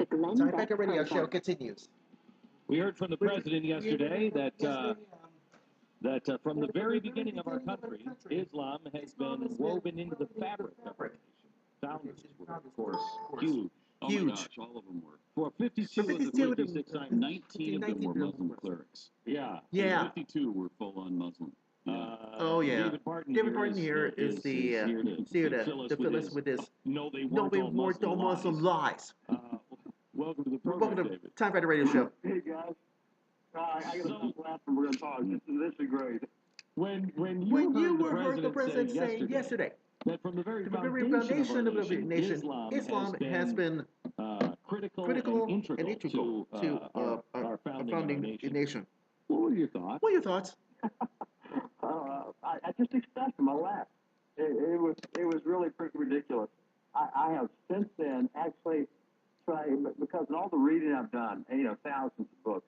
Time Factor Radio Show continues. We heard from the president yesterday that from the very beginning of our country, Islam has been woven into the fabric of our nation. Founders were, of course, huge. Oh my gosh, all of them were. For 52 of the 56, 19 of them were Muslim clerics. Yeah. 52 were full-on Muslim. Oh yeah. David Barton here is here to fill us with this. No, they weren't all Muslim lies. Welcome to the program, Welcome to David. Time Factor Radio Show. Hey guys, I got to laugh and we're going to talk. This is great. When you heard the president say yesterday that from the very foundation of the nation, Islam has been critical and integral to our founding nation. What were your thoughts? What are your thoughts? I just expressed them. I laughed. It was really pretty ridiculous. I have since then actually tried, because in all the reading I've done, thousands of books,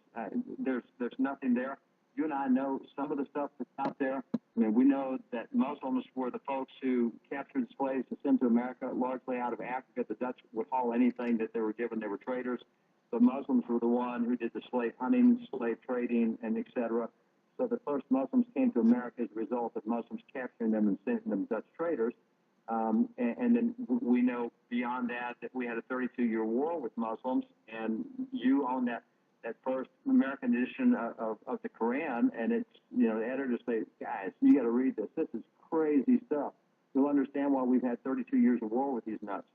there's nothing there. You and I know some of the stuff that's out there. I mean, we know that Muslims were the folks who captured slaves to send to America, largely out of Africa. The Dutch would haul anything that they were given. They were traders. The Muslims were the one who did the slave hunting, slave trading, and et cetera. So the first Muslims came to America as a result of Muslims capturing them and sending them Dutch traders. And then we know beyond that we had a 32-year war with Muslims, and you own that first American edition of the Quran, and it's, the editors say, guys, you got to read this. This is crazy stuff. You'll understand why we've had 32 years of war with these nuts.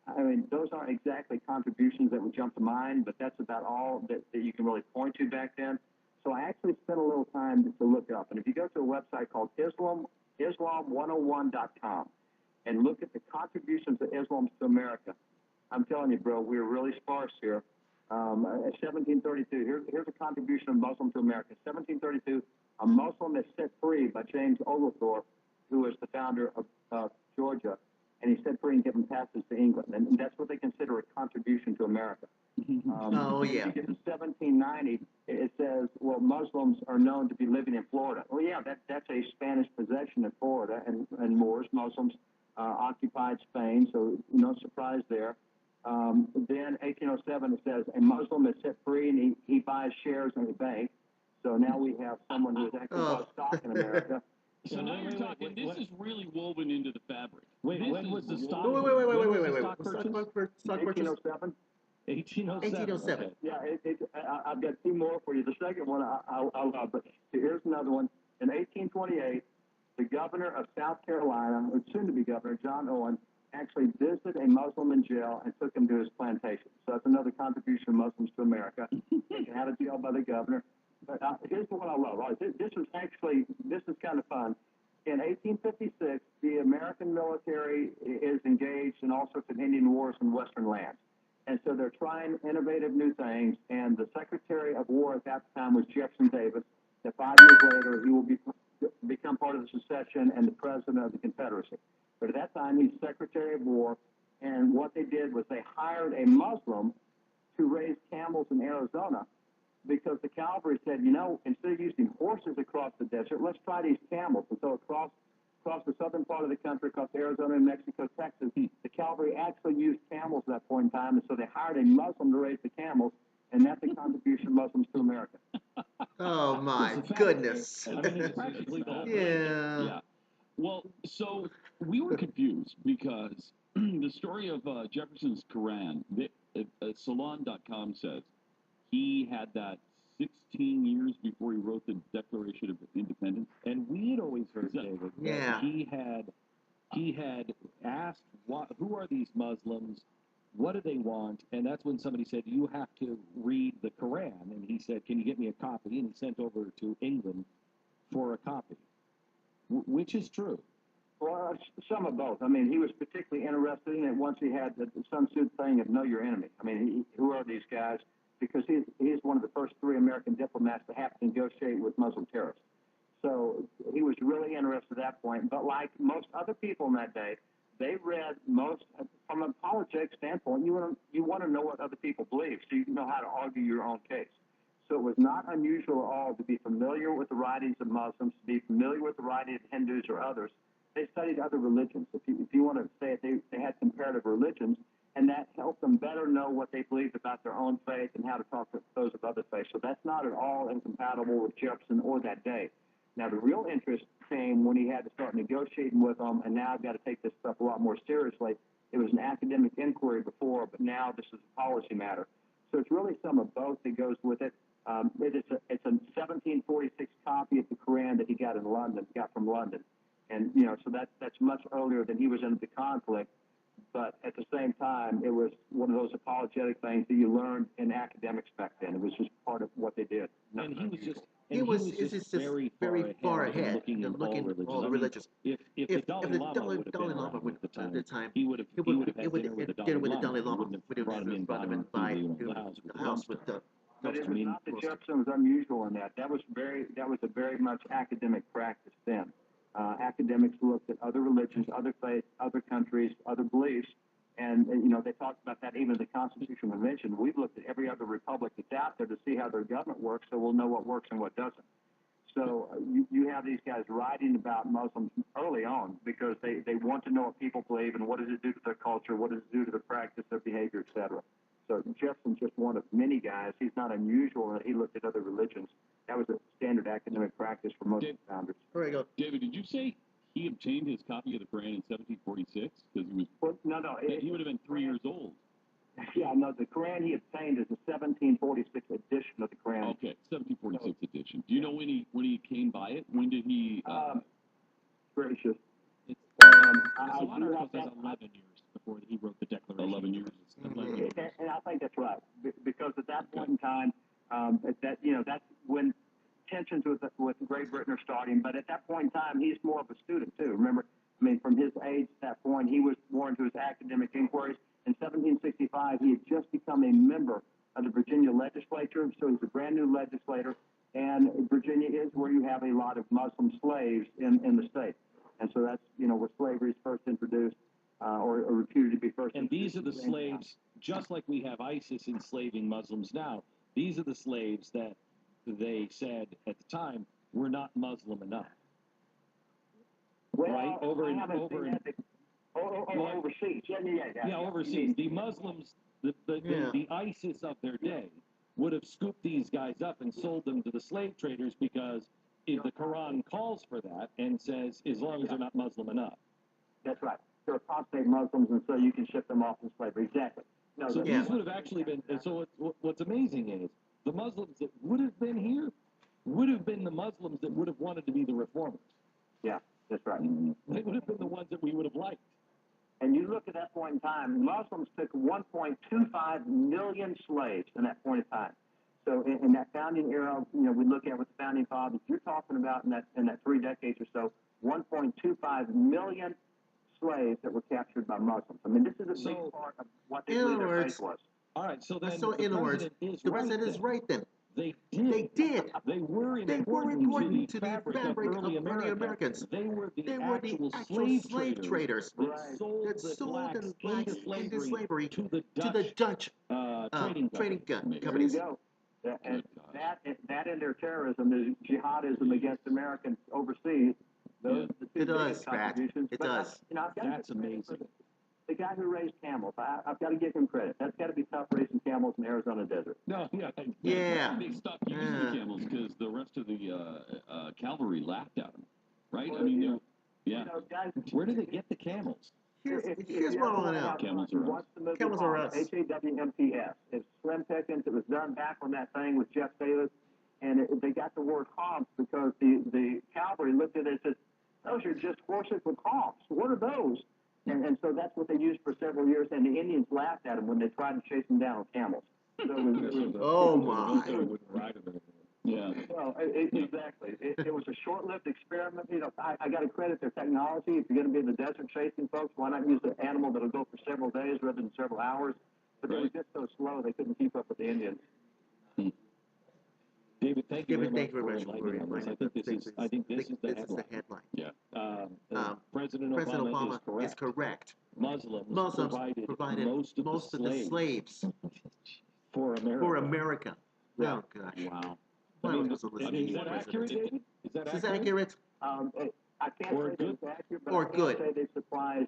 I mean, those aren't exactly contributions that would jump to mind, but that's about all that you can really point to back then. So I actually spent a little time to look up. And if you go to a website called Islam101.com and look at the contributions of Islam to America, I'm telling you, bro, we're really sparse here. 1732, here's a contribution of Muslim to America. 1732, a Muslim is set free by James Oglethorpe, who was the founder of Georgia, and he's set free and given passage to England. And that's what they consider a contribution to America. Oh, yeah. If you get to 1790, it says, well, Muslims are known to be living in Florida. Well, yeah, that's a Spanish possession in Florida, and Moors, Muslims, occupied Spain, so no surprise there. Then 1807, it says a Muslim is set free and he buys shares in a bank. So now we have someone who has actually bought stock in America. So now you're talking, this is really woven into the fabric. When was the stock? Wait. Stock purchase? 1807. 1807. Okay. Yeah, I've got two more for you. The second one I love, but here's another one. In 1828, the governor of South Carolina, or soon-to-be governor, John Owen, actually visited a Muslim in jail and took him to his plantation. So that's another contribution of Muslims to America. Taken out of jail by the governor. But here's the one I love. All right, this is kind of fun. In 1856, the American military is engaged in all sorts of Indian wars in Western lands. And so they're trying innovative new things. And the Secretary of War at that time was Jefferson Davis. That 5 years later, he will become part of the secession and the president of the Confederacy. But at that time, he's Secretary of War. And what they did was they hired a Muslim to raise camels in Arizona, because the cavalry said, instead of using horses across the desert, let's try these camels. And so across the southern part of the country, across Arizona, New Mexico, Texas, the cavalry actually used camels at that point in time. And so they hired a Muslim to raise the camels, and that's a contribution of Muslims to America. Oh, my goodness. I mean, it's practically the whole Yeah. Well, so we were confused because the story of Jefferson's Quran, Salon.com says he had that 16 years before he wrote the Declaration of Independence. And we had always heard, David, that he had asked, who are these Muslims? What do they want? And that's when somebody said, you have to read the Quran. And he said, can you get me a copy? And he sent over to England for a copy. Which is true? Well, some of both. I mean, he was particularly interested in it once he had the Sun Tzu thing of know your enemy. I mean, who are these guys? Because he's one of the first 3 American diplomats to have to negotiate with Muslim terrorists. So he was really interested at that point. But like most other people in that day, they read from a apologetic standpoint, you want to know what other people believe so you know how to argue your own case. So it was not unusual at all to be familiar with the writings of Muslims, to be familiar with the writings of Hindus or others. They studied other religions. If you want to say it, they had comparative religions, and that helped them better better know what they believed about their own faith and how to talk to those of other faiths. So that's not at all incompatible with Jefferson or that day. Now, the real interest came when he had to start negotiating with them, and now I've got to take this stuff a lot more seriously. It was an academic inquiry before, but now this is a policy matter. So it's really some of both that goes with it. It's a 1746 copy of the Quran that he got from London. And, so that's much earlier than he was into the conflict. But at the same time, it was one of those apologetic things that you learned in academics back then. It was just part of what they did. And he was just very far ahead, looking at all the religions. If the Dalai Lama would have been around at the time, he would have had dinner with the Dalai Lama. Would have brought him in by the house with the. But it was not that Jefferson was unusual in that. That was a very much academic practice then. Academics looked at other religions, other faiths, other countries, other beliefs, and they talked about that even in the Constitutional Convention. We've looked at every other republic that's out there to see how their government works, so we'll know what works and what doesn't. So you have these guys writing about Muslims early on because they want to know what people believe and what does it do to their culture, what does it do to their practice, their behavior, etc. So Jefferson's just one of many guys. He's not unusual in that he looked at other religions. That was a standard academic practice for most of the founders. There you go. David, did you say he obtained his copy of the Quran in 1746? Because he was. Well, no. He would have been 3 years old. Yeah, no. The Quran he obtained is the 1746 edition of the Quran. Okay, 1746 edition. Do you know when he came by it? When did he? Gracious. A lot of articles says 11 years before he wrote the Declaration. 11 years. 11 years. And I think that's right because at that point in time, that's when tensions with Great Britain are starting. But at that point in time, he's more of a student too. Remember, from his age at that point, he was more into his academic inquiries. In 1765, he had just become a member of the Virginia legislature, so he's a brand new legislator. And Virginia is where you have a lot of Muslim slaves in the state. And so that's, where slavery is first introduced or reputed to be first and introduced. these are the slaves, just like we have ISIS enslaving Muslims now, these are the slaves that they said at the time were not Muslim enough. Well, right? Overseas. Yeah, overseas. The Muslims, the ISIS of their day would have scooped these guys up and sold them to the slave traders because if the Quran calls for that and says as long as they're not Muslim enough. That's right. They're apostate Muslims, and so you can ship them off in slavery. Exactly. No, so these would have actually been. And so what's amazing is the Muslims that would have been here would have been the Muslims that would have wanted to be the reformers. Yeah, that's right. They would have been the ones that we would have liked. And you look at that point in time, Muslims took 1.25 million slaves in that point in time. So in that founding era, we look at what the founding fathers, you're talking about in that 3 decades or so, 1.25 million slaves that were captured by Muslims. I mean, this is a big part of what they believe their faith was. All right, so then in other words, the president is right then. They did. They were important to the fabric of early Americans. They were the actual slave traders that sold the blacks into slavery to the Dutch trading companies. There you go. And that and their terrorism is jihadism against Americans overseas. It does, Pat. It does. That's amazing. The guy who raised camels, I've got to give him credit. That's got to be tough raising camels in the Arizona desert. No, yeah. They stopped using the camels because the rest of the cavalry laughed at them, right? Well, I mean, guys, where do they get the camels? Here's what I want to know. Camels are us. Camels are us. HAWMPS. It's Slim Pickens. It was done back on that thing with Jeff Davis, and they got the word hogs because the cavalry looked at it and said, "Those are just horses with hogs. What are those?" And so that's what they used for several years, and the Indians laughed at them when they tried to chase them down with camels. So oh, my. Yeah. Well, exactly. It was a short-lived experiment. I got to credit their technology. If you're going to be in the desert chasing folks, why not use an animal that'll go for several days rather than several hours? But they were just so slow they couldn't keep up with the Indians. David, thank you very much for enlightening us. I think this is the headline. Yeah. President Obama is correct. Muslims provided most of the slaves for America. Oh, gosh. Wow. Is that accurate, David? Is that accurate? I can't say it's accurate, but or I can good. say they supplied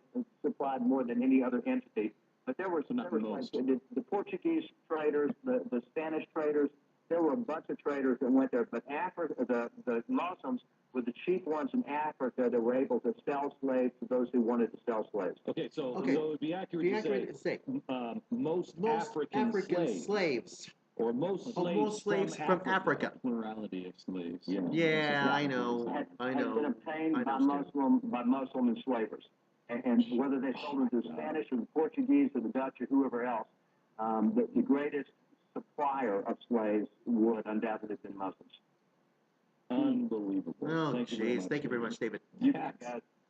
more than any other entity But there were not most. the Portuguese traders, the Spanish traders. There were a bunch of traders that went there. But Africa, the Muslims were the chief ones in Africa that were able to sell slaves to those who wanted to sell slaves. Okay, so Okay. so it would be accurate to say most African slaves. Or most slaves from Africa. A plurality of slaves. Yeah, I know. Had been obtained by Muslim enslavers. And whether they sold them to the Spanish or the Portuguese or the Dutch or whoever else, the greatest supplier of slaves would undoubtedly have been Muslims. Unbelievable. Oh, jeez. Thank you very much, David.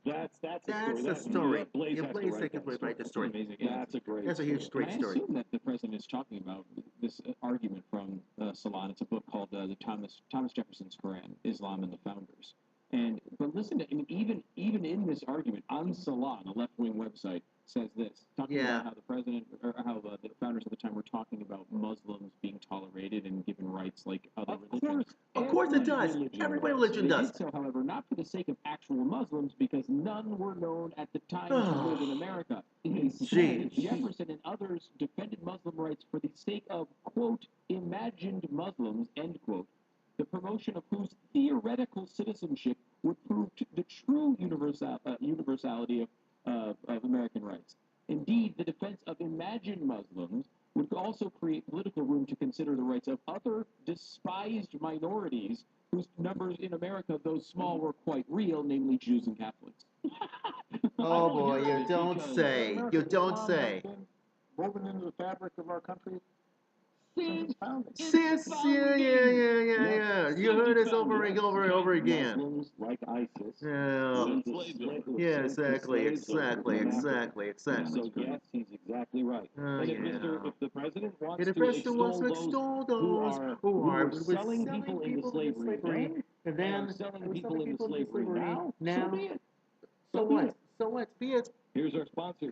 That's a story. Blaze can write the story. Amazing. That's a great. That's a huge, great I story. assume that the president is talking about this argument from Salon. It's a book called the Thomas Jefferson's Quran, Islam and the Founders. But listen, even in this argument on Salon, a left-wing website, says this, talking about how the president or how the founders at the time were talking about Muslims being tolerated and given rights like other religions. Of course it does. Every religion does. They did so, however, not for the sake of actual Muslims, because none were known at the time to live in America. Instead, Jefferson and others defended Muslim rights for the sake of, quote, imagined Muslims, end quote, the promotion of whose theoretical citizenship would prove the true universality of American rights. Indeed, the defense of imagined Muslims would also create political room to consider the rights of other despised minorities whose numbers in America, though small, were quite real, namely Jews and Catholics. Oh boy, you don't say. You don't say. Woven into the fabric of our country. Yeah. You heard us over and over and over again. Muslims like ISIS. Yeah, exactly. So yes, he's exactly right. And if the president wants to extol those who are selling people into slavery, and then selling people into slavery now, so be it. So what? Be it. Here's our sponsor.